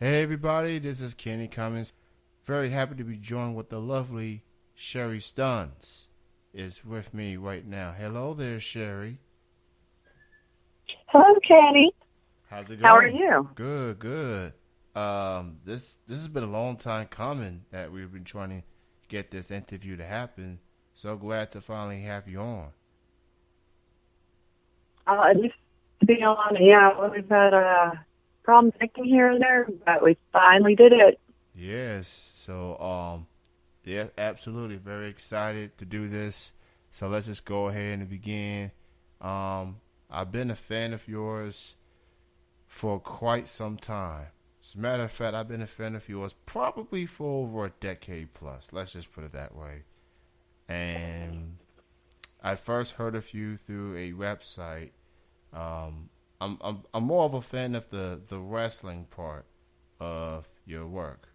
Hey everybody, this is Kenny Cummins. Very happy to be joined with the lovely Sherry Stuns is with me right now. Hello there, Sherry. Hello, Kenny. How's it How are going? you? Good, good. This has been a long time coming that we've been trying to get this interview to happen. So glad to finally have you on. Just to be on, yeah, we've had problems thinking here and there, but we finally did it. Yes. Yeah, absolutely. Very excited to do this. So let's just go ahead and begin. I've been a fan of yours for quite some time. As a matter of fact, I've been a fan of yours probably for over a decade plus. Let's just put it that way. And I first heard of you through a website. I'm more of a fan of the wrestling part of your work.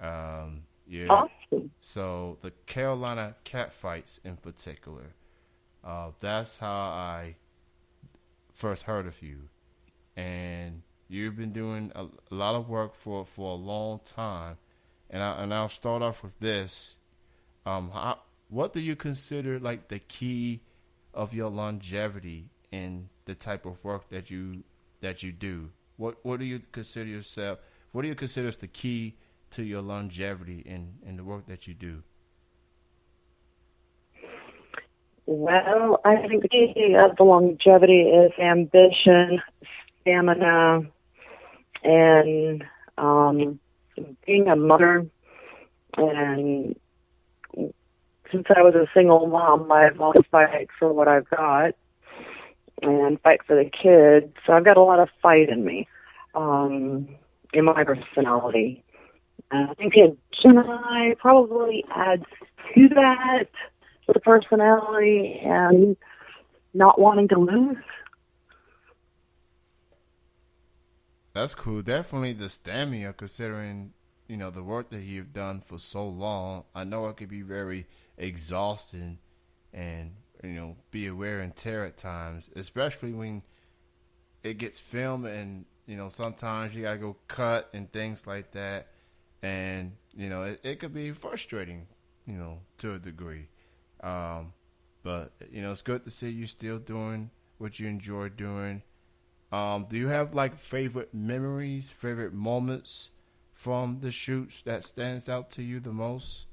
Yeah. Awesome. So the Carolina Catfights in particular. That's how I first heard of you, and you've been doing a lot of work for a long time. I'll start off with this. What do you consider like the key of your longevity in the type of work that you do? What do you consider yourself? What do you consider is the key to your longevity in the work that you do? Well, I think the key of the longevity is ambition, stamina, and being a mother. And since I was a single mom, I've always fight for what I've got and fight for the kids. So I've got a lot of fight in me, in my personality. I think Gemini probably adds to that, the personality and not wanting to lose. That's cool. Definitely the stamina, considering the work that you've done for so long. I know it could be very exhausting, and be aware and tear at times, especially when it gets filmed, and sometimes you gotta go cut and things like that, and it could be frustrating, to a degree. But it's good to see you still doing what you enjoy doing. Do you have like favorite memories, favorite moments from the shoots that stands out to you the most?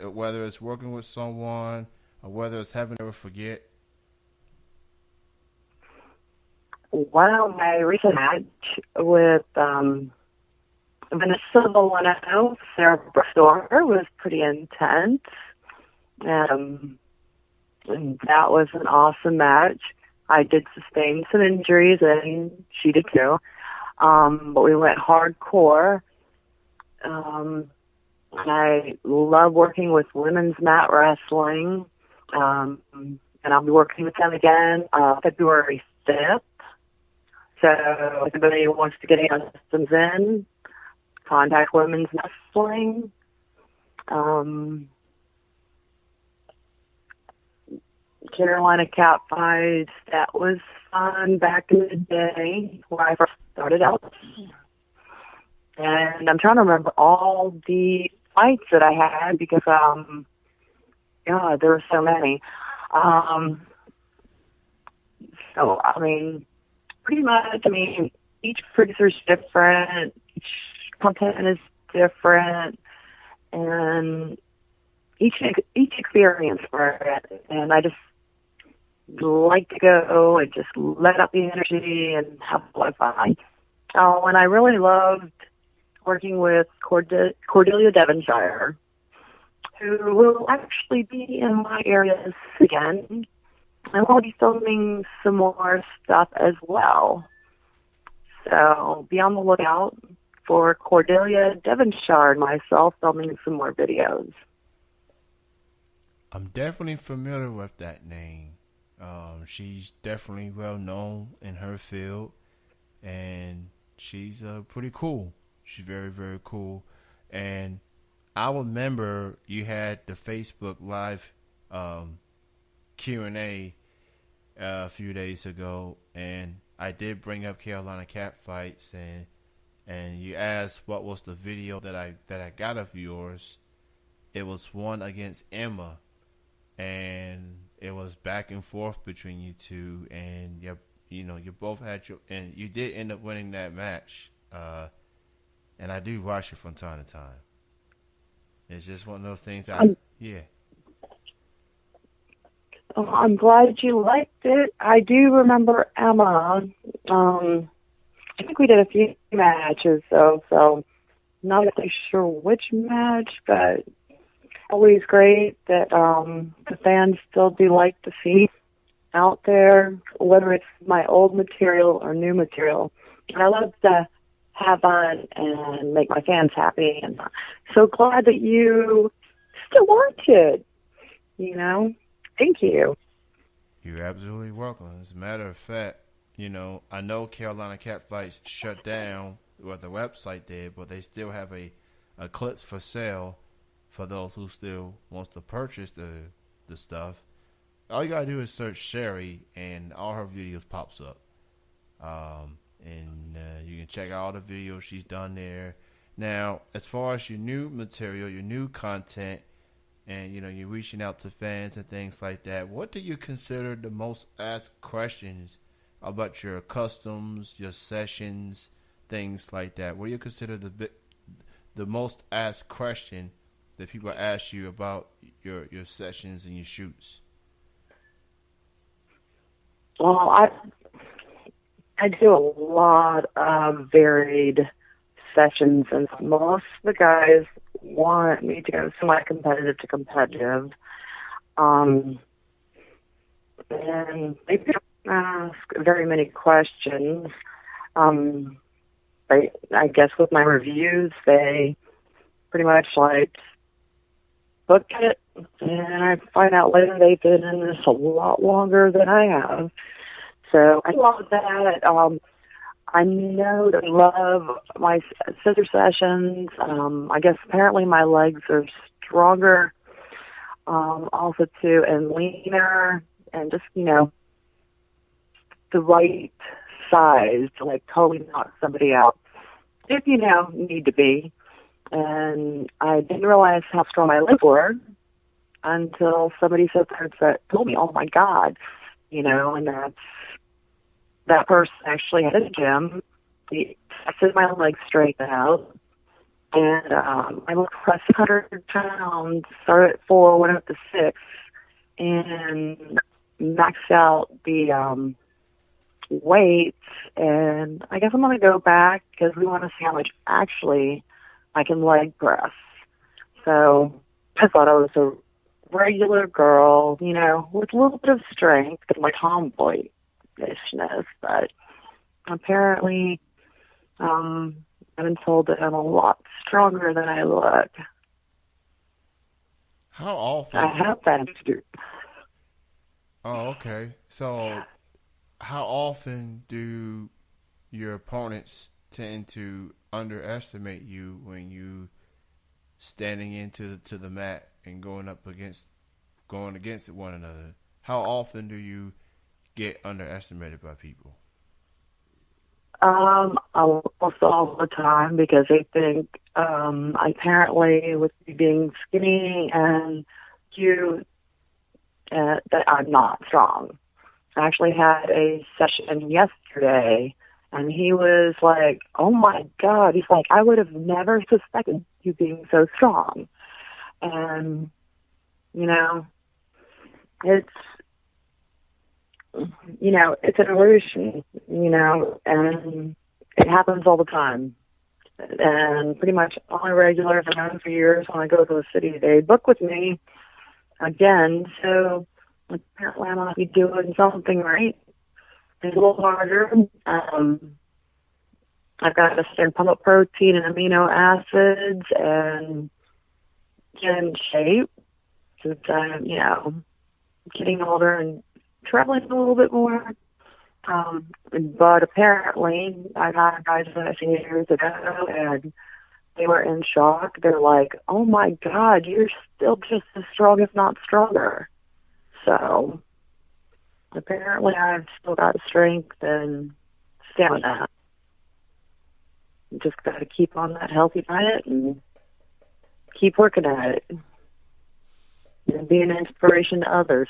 Whether it's working with someone or whether it's having to forget. Well, my recent match with Vanessa Valeno, Sarah Bristol, was pretty intense. And that was an awesome match. I did sustain some injuries, and she did too. But we went hardcore. I love working with women's mat wrestling. And I'll be working with them again February 5th. So if anybody wants to get any systems in, contact Women's Wrestling. Carolina Catfights, that was fun back in the day when I first started out. And I'm trying to remember all the fights that I had because, God, there were so many. So, I mean, pretty much, each producer's different, each content is different, and each experience for it. And I just like to go and just let out the energy and have a lot of fun. Oh, and I really loved working with Cordelia Devonshire, who will actually be in my areas again. I will be filming some more stuff as well. So be on the lookout for Cordelia Devonshire and myself filming some more videos. I'm definitely familiar with that name. She's definitely well known in her field, and she's pretty cool. She's very, very cool. And I remember you had the Facebook Live Q&A a few days ago, and I did bring up Carolina Catfights, and and you asked what was the video that I got of yours. It was one against Emma, and it was back and forth between you two, and you both had your, and you did end up winning that match. And I do watch it from time to time. It's just one of those things that yeah. I'm glad you liked it. I do remember Emma. I think we did a few matches, though, so not exactly sure which match, but always great that the fans still do like to see out there, whether it's my old material or new material. And I love to have fun and make my fans happy. And so glad that you still watch it, Thank you. You're absolutely welcome. As a matter of fact, I know Carolina Catfights shut down what the website did, but they still have a clips for sale for those who still wants to purchase the stuff. All you gotta do is search Sherry, and all her videos pops up. And you can check out all the videos she's done there. Now, as far as your new material, your new content, and you're reaching out to fans and things like that, what do you consider the most asked questions about your customs, your sessions, things like that? What do you consider the most asked question that people ask you about your sessions and your shoots? Well, I do a lot of varied sessions, and most of the guys want me to go semi-competitive to competitive. And they don't ask very many questions. I guess with my reviews, they pretty much book it, and I find out later they've been in this a lot longer than I have. So I love that. I know they love my scissor sessions. I guess apparently my legs are stronger, also too, and leaner, and just, the right size to totally knock somebody out if need to be. And I didn't realize how strong my legs were until somebody told me, oh my God, and that person actually had a gym. I set my legs straight out, and I looked press 100 pounds, started at 4, went up to 6, and maxed out the weights. And I guess I'm going to go back because we want to see how much actually I can leg press. So I thought I was a regular girl, with a little bit of strength and tomboy-ishness, but apparently I've been told that I'm a lot stronger than I look. How often? I have that. Oh, okay. So how often do your opponents tend to underestimate you when you standing into the mat and going against one another? How often do you get underestimated by people? Almost all the time, because they think apparently with me being skinny and cute that I'm not strong. I actually had a session yesterday, and he was like, oh my God, he's like, I would have never suspected you being so strong. And, it's an illusion, and it happens all the time. And pretty much all my regulars I've known for years, when I go to the city, they book with me again. So apparently I must be doing something right. It's a little harder. I've got to start pump up protein and amino acids and get in shape since I'm, getting older and traveling a little bit more. But apparently I've had guys that I seen years ago, and they were in shock. They're like, oh my God, you're still just as strong, if not stronger. So apparently I've still got strength and stamina. Just got to keep on that healthy diet and keep working at it and be an inspiration to others.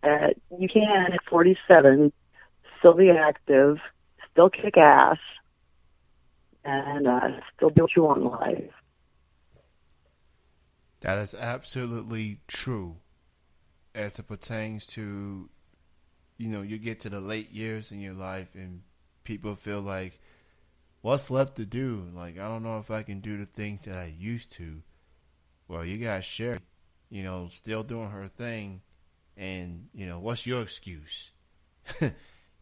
That you can, at 47, still be active, still kick ass, and still do what you want in life. That is absolutely true as it pertains to, you get to the late years in your life and people feel like, what's left to do? Like, I don't know if I can do the things that I used to. Well, you got Sherry, still doing her thing. And, what's your excuse?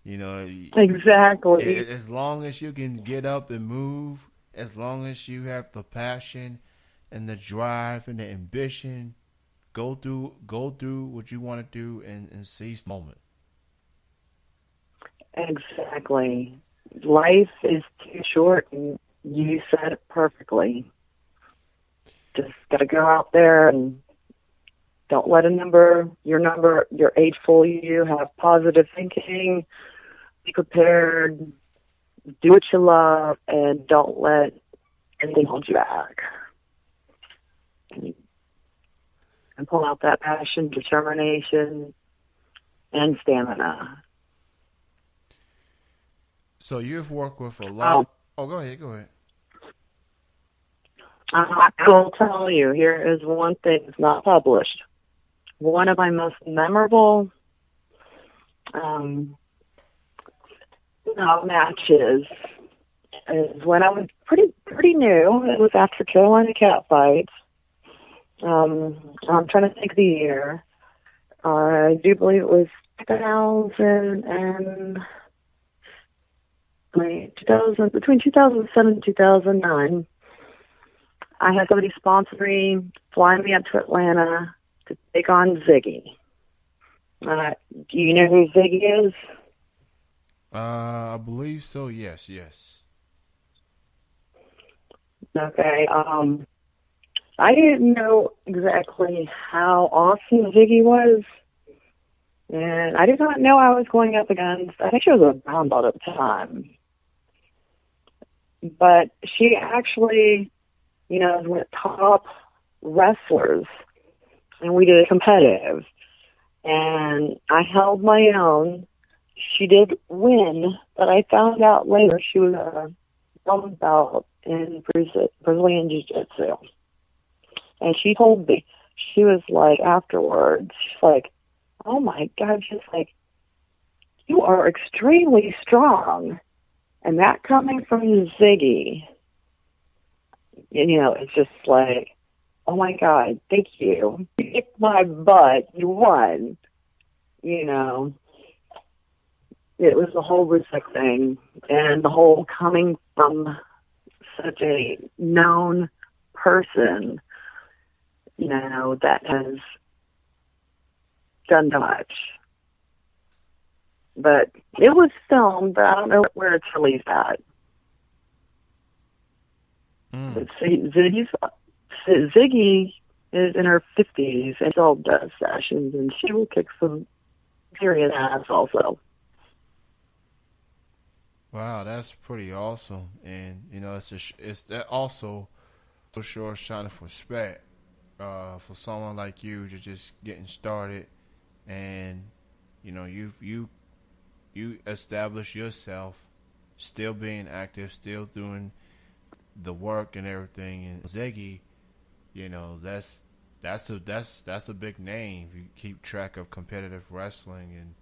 Exactly. As long as you can get up and move, as long as you have the passion and the drive and the ambition, go do what you want to do and seize the moment. Exactly. Life is too short, and you said it perfectly. Just got to go out there and don't let your age fool you. Have positive thinking, be prepared, do what you love, and don't let anything hold you back. And pull out that passion, determination, and stamina. So you've worked with a lot. Go ahead. I will tell you, here is one thing that's not published. One of my most memorable matches is when I was pretty new. It was after Carolina Cat fights. I'm trying to think of the year. I do believe it was between 2007 and 2009. I had somebody sponsor me, flying me up to Atlanta to take on Ziggy. Do you know who Ziggy is? I believe so. Yes. Okay. I didn't know exactly how awesome Ziggy was, and I did not know I was going up against, I think she was a brown belt at the time. But she actually, is one of the top wrestlers, and we did a competitive. And I held my own. She did win, but I found out later she was a brown belt in Brazilian Jiu-Jitsu. And she told me, she was like, afterwards, she's like, oh my God, she's like, you are extremely strong. And that coming from Ziggy, it's just like, oh my God, thank you. You kicked my butt, you won. It was the whole respect thing, and the whole coming from such a known person, that has done much. But it was filmed, but I don't know where it's released at. But Ziggy is in her 50s and still does sessions, and she will kick some serious ass also. Wow, that's pretty awesome. And, it's that also for sure shining for respect for someone like you to just getting started, and you establish yourself, still being active, still doing the work and everything. And Ziggy, that's a big name. If you keep track of competitive wrestling, and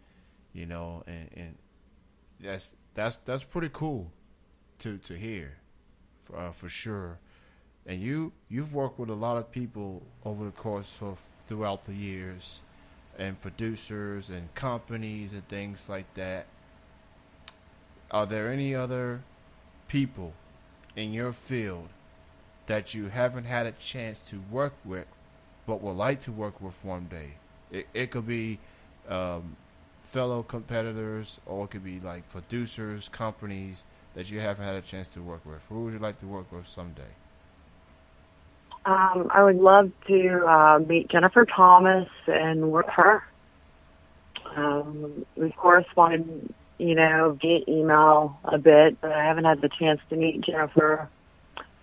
and that's pretty cool to hear, for sure. And you've worked with a lot of people over the course of throughout the years, and producers and companies and things like that. Are there any other people in your field that you haven't had a chance to work with, but would like to work with one day? It could be fellow competitors, or it could be like producers, companies that you haven't had a chance to work with. Who would you like to work with someday? I would love to meet Jennifer Thomas and work with her. We corresponded via email a bit, but I haven't had the chance to meet Jennifer.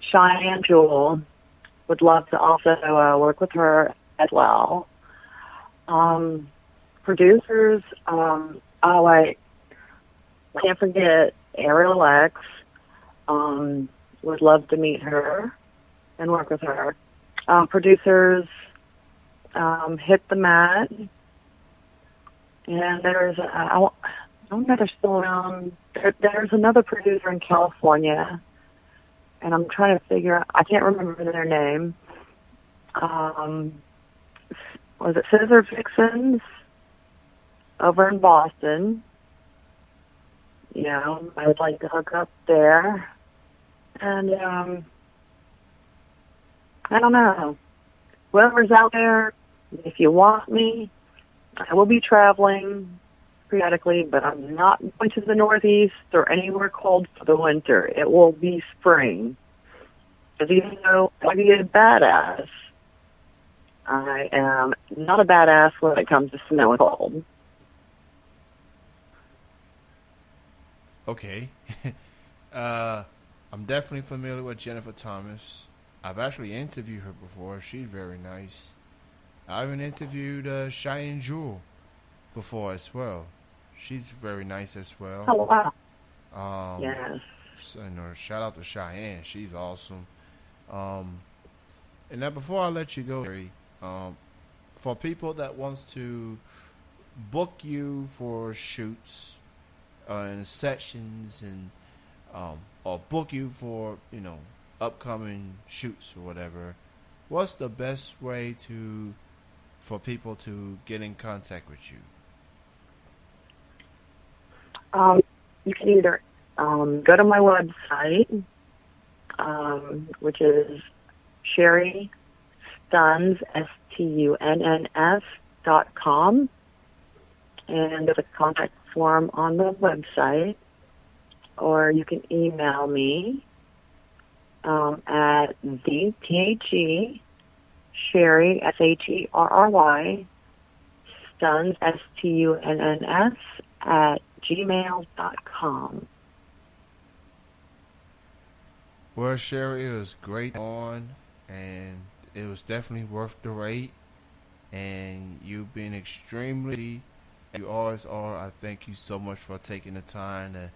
Cheyenne Jewel, would love to also work with her as well. Producers, I can't forget Ariel X. Would love to meet her and work with her. Producers, Hit the Mat. And there's, I don't know if they're still around. There's another producer in California, and I'm trying to figure out, I can't remember their name. Was it Scissor Vixens over in Boston? I would like to hook up there. And I don't know. Whoever's out there, if you want me, I will be traveling periodically, but I'm not going to the Northeast or anywhere cold for the winter. It will be spring. Because even though I might be a badass, I am not a badass when it comes to snow and cold. Okay. I'm definitely familiar with Jennifer Thomas. I've actually interviewed her before. She's very nice. I even interviewed Cheyenne Jewel before as well. She's very nice as well. Oh, wow. Yes. So, shout out to Cheyenne. She's awesome. And now before I let you go, Gary, for people that wants to book you for shoots and sessions and or book you for upcoming shoots or whatever, what's the best way for people to get in contact with you? You can either go to my website, which is Sherry Stunns, STUNNS.com, and there's a contact form on the website, or you can email me at the Sherry, SHERRY, Stunns, STUNNS, at gmail.com. Well, Sherry, it was great on, and it was definitely worth the wait. And you've been extremely, you always are. I thank you so much for taking the time to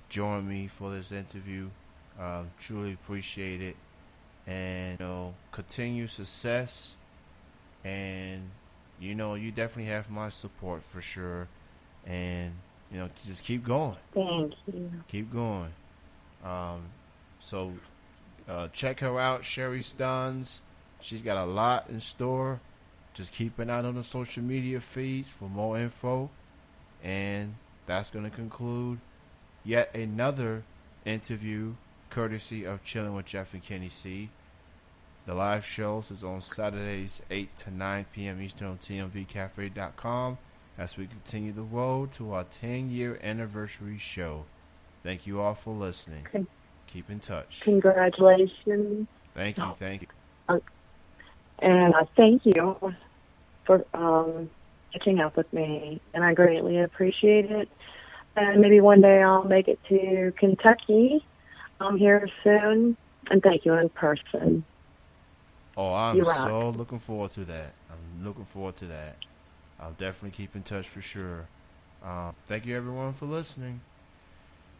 join me for this interview. Truly appreciate it. And, continue success. And, you definitely have my support for sure. And, just keep going. Thank you. Keep going. So check her out, Sherry Stunns. She's got a lot in store. Just keep an eye on the social media feeds for more info. And that's going to conclude yet another interview courtesy of Chilling with Jeff and Kenny C. The live shows is on Saturdays 8 to 9 p.m. Eastern on TMVcafe.com as we continue the road to our 10-year anniversary show. Thank you all for listening. Keep in touch. Congratulations. Thank you. Thank you. And I thank you for catching up with me, and I greatly appreciate it. And maybe one day I'll make it to Kentucky here soon, and thank you in person. Oh, I'm so looking forward to that. I'll definitely keep in touch for sure. Thank you, everyone, for listening.